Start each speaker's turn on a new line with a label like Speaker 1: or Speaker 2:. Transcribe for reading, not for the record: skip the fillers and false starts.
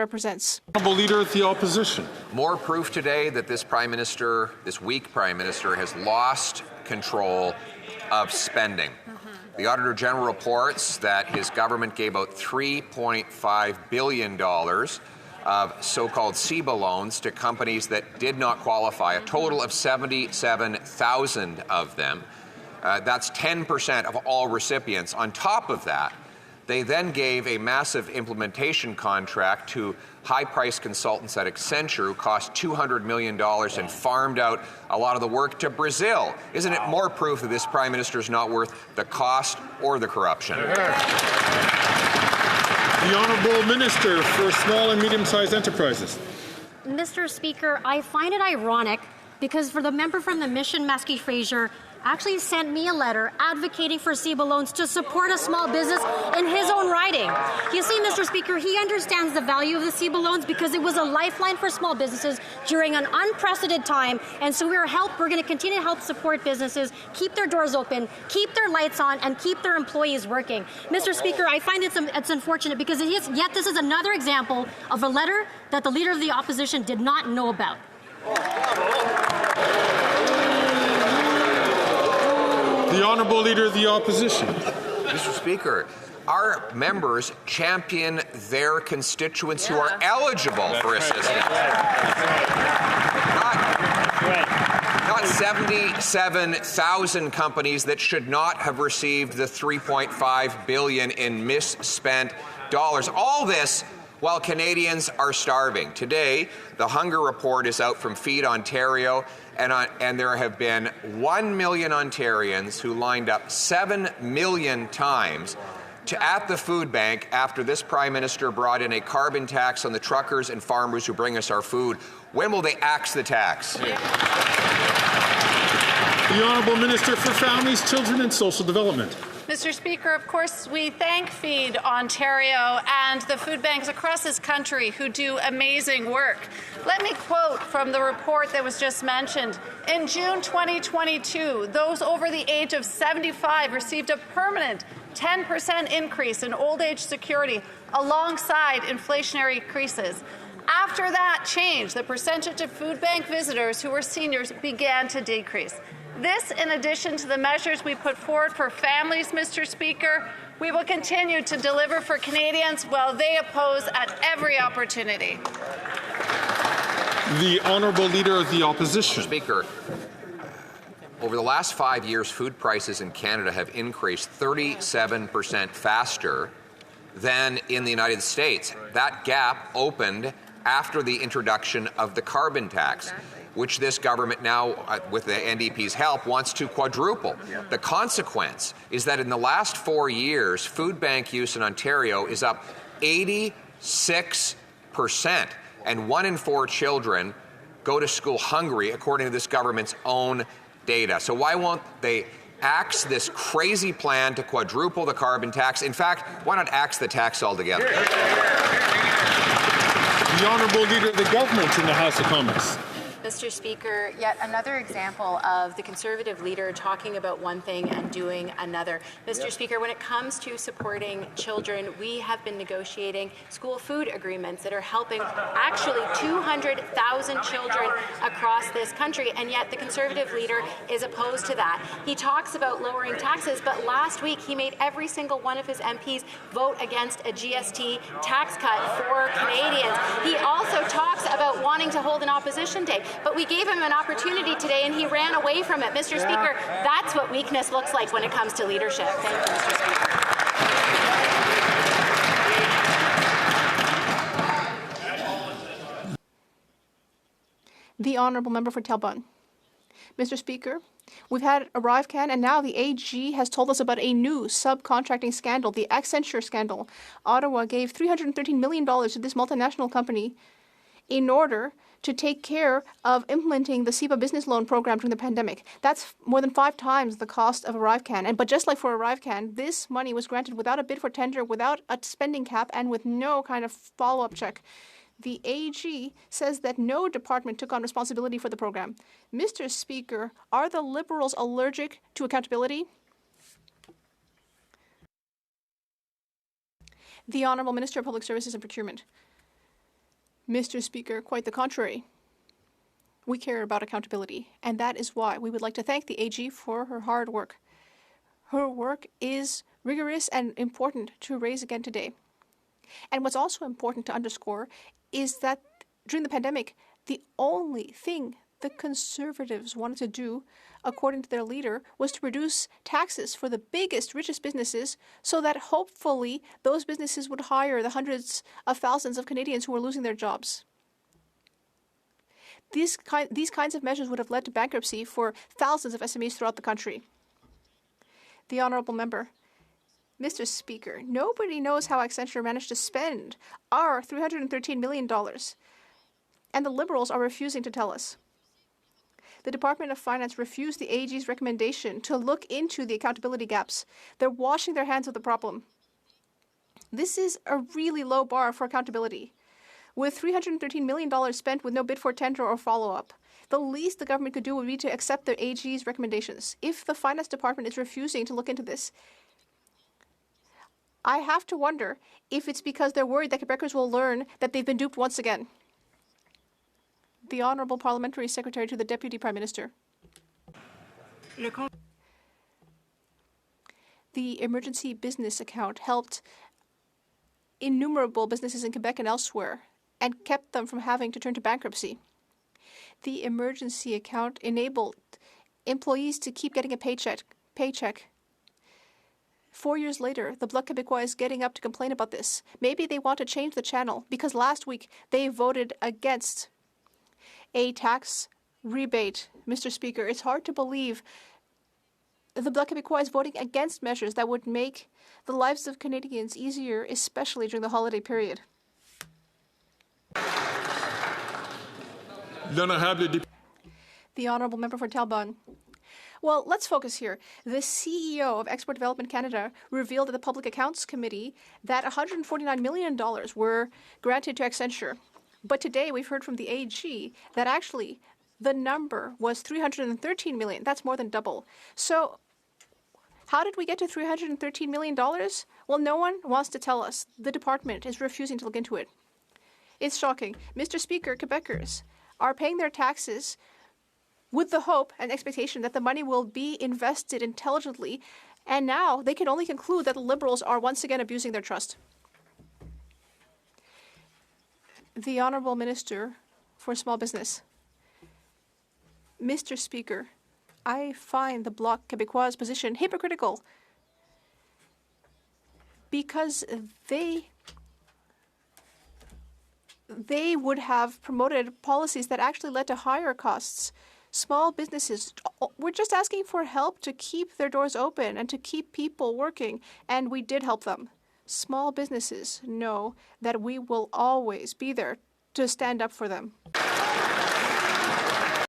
Speaker 1: represents.
Speaker 2: Honourable Leader of the Opposition.
Speaker 3: More proof today that this weak Prime Minister, has lost control of spending. The Auditor General reports that his government gave out $3.5 billion of so-called CEBA loans to companies that did not qualify, a total of 77,000 of them. That's 10% of all recipients. On top of that, they then gave a massive implementation contract to high-priced consultants at Accenture who cost $200 million and farmed out a lot of the work to Brazil. Isn't it more proof that this Prime Minister is not worth the cost or the corruption?
Speaker 2: The Honourable Minister for Small and Medium-Sized Enterprises.
Speaker 4: Mr. Speaker, I find it ironic because for the member from the Mission, Maskey Fraser, actually sent me a letter advocating for CEBA loans to support a small business in his own riding. You see, Mr. Speaker, he understands the value of the CEBA loans because it was a lifeline for small businesses during an unprecedented time, and so we're going to continue to help support businesses, keep their doors open, keep their lights on, and keep their employees working. Mr. Speaker, I find it's unfortunate because yet this is another example of a letter that the Leader of the Opposition did not know about.
Speaker 2: The Honourable Leader of the Opposition.
Speaker 3: Mr. Speaker, our members champion their constituents who are eligible for assistance. Not 77,000 companies that should not have received the $3.5 billion in misspent dollars. All this while Canadians are starving. Today, the hunger report is out from Feed Ontario, and there have been 1 million Ontarians who lined up 7 million times at the food bank after this Prime Minister brought in a carbon tax on the truckers and farmers who bring us our food. When will they axe the tax?
Speaker 2: The Honourable Minister for Families, Children and Social Development.
Speaker 5: Mr. Speaker, of course, we thank Feed Ontario and the food banks across this country who do amazing work. Let me quote from the report that was just mentioned. In June 2022, those over the age of 75 received a permanent 10% increase in old age security alongside inflationary increases. After that change, the percentage of food bank visitors who were seniors began to decrease. This, in addition to the measures we put forward for families, Mr. Speaker, we will continue to deliver for Canadians while they oppose at every opportunity.
Speaker 2: The Honourable Leader of the Opposition.
Speaker 3: Speaker, over the last 5 years, food prices in Canada have increased 37% faster than in the United States. That gap opened after the introduction of the carbon tax, which this government now, with the NDP's help, wants to quadruple. The consequence is that in the last 4 years, food bank use in Ontario is up 86%, and 1 in 4 children go to school hungry, according to this government's own data. So why won't they axe this crazy plan to quadruple the carbon tax? In fact, why not axe the tax altogether?
Speaker 2: The Honourable Leader of the Government in the House of Commons.
Speaker 6: Mr. Speaker, yet another example of the Conservative leader talking about one thing and doing another. Mr. Speaker, when it comes to supporting children, we have been negotiating school food agreements that are helping actually 200,000 children across this country, and yet the Conservative leader is opposed to that. He talks about lowering taxes, but last week he made every single one of his MPs vote against a GST tax cut for Canadians. He also talks about wanting to hold an opposition day. But we gave him an opportunity today and he ran away from it. Mr. Speaker, that's what weakness looks like when it comes to leadership. Thank you, Mr. Speaker.
Speaker 1: The Honourable Member for Talbot. Mr. Speaker, we've had ArriveCan, and now the AG has told us about a new subcontracting scandal, the Accenture scandal. Ottawa gave $313 million to this multinational company in order to take care of implementing the CEBA business loan program during the pandemic. That's more than 5 times the cost of ArriveCan. But just like for ArriveCan, this money was granted without a bid for tender, without a spending cap, and with no kind of follow-up check. The AG says that no department took on responsibility for the program. Mr. Speaker, are the Liberals allergic to accountability? The Honourable Minister of Public Services and Procurement. Mr. Speaker, quite the contrary. We care about accountability, and that is why we would like to thank the AG for her hard work. Her work is rigorous and important to raise again today. And what's also important to underscore is that during the pandemic, the only thing the Conservatives wanted to do, according to their leader, was to reduce taxes for the biggest, richest businesses so that hopefully those businesses would hire the hundreds of thousands of Canadians who were losing their jobs. These kinds of measures would have led to bankruptcy for thousands of SMEs throughout the country. The Honourable Member. Mr. Speaker, nobody knows how Accenture managed to spend our $313 million, and the Liberals are refusing to tell us. The Department of Finance refused the AG's recommendation to look into the accountability gaps. They're washing their hands of the problem. This is a really low bar for accountability. With $313 million spent with no bid for tender or follow-up, the least the government could do would be to accept the AG's recommendations. If the Finance Department is refusing to look into this, I have to wonder if it's because they're worried that Quebecers will learn that they've been duped once again. The Honourable Parliamentary Secretary to the Deputy Prime Minister. The emergency business account helped innumerable businesses in Quebec and elsewhere and kept them from having to turn to bankruptcy. The emergency account enabled employees to keep getting a paycheck. 4 years later, the Bloc Québécois is getting up to complain about this. Maybe they want to change the channel because last week they voted against a tax rebate. Mr. Speaker, it's hard to believe the Bloc Québécois is voting against measures that would make the lives of Canadians easier, especially during the holiday period. The Honourable Member for Talbot. Well, let's focus here. The CEO of Export Development Canada revealed at the Public Accounts Committee that $149 million were granted to Accenture. But today we've heard from the AG that actually the number was $313 million. That's more than double. So how did we get to $313 million? Well, no one wants to tell us. The department is refusing to look into it. It's shocking. Mr. Speaker, Quebecers are paying their taxes with the hope and expectation that the money will be invested intelligently, and now they can only conclude that the Liberals are once again abusing their trust. The Honourable Minister for Small Business. Mr. Speaker, I find the Bloc Québécois position hypocritical because they would have promoted policies that actually led to higher costs. Small businesses were just asking for help to keep their doors open and to keep people working, and we did help them. Small businesses know that we will always be there to stand up for them.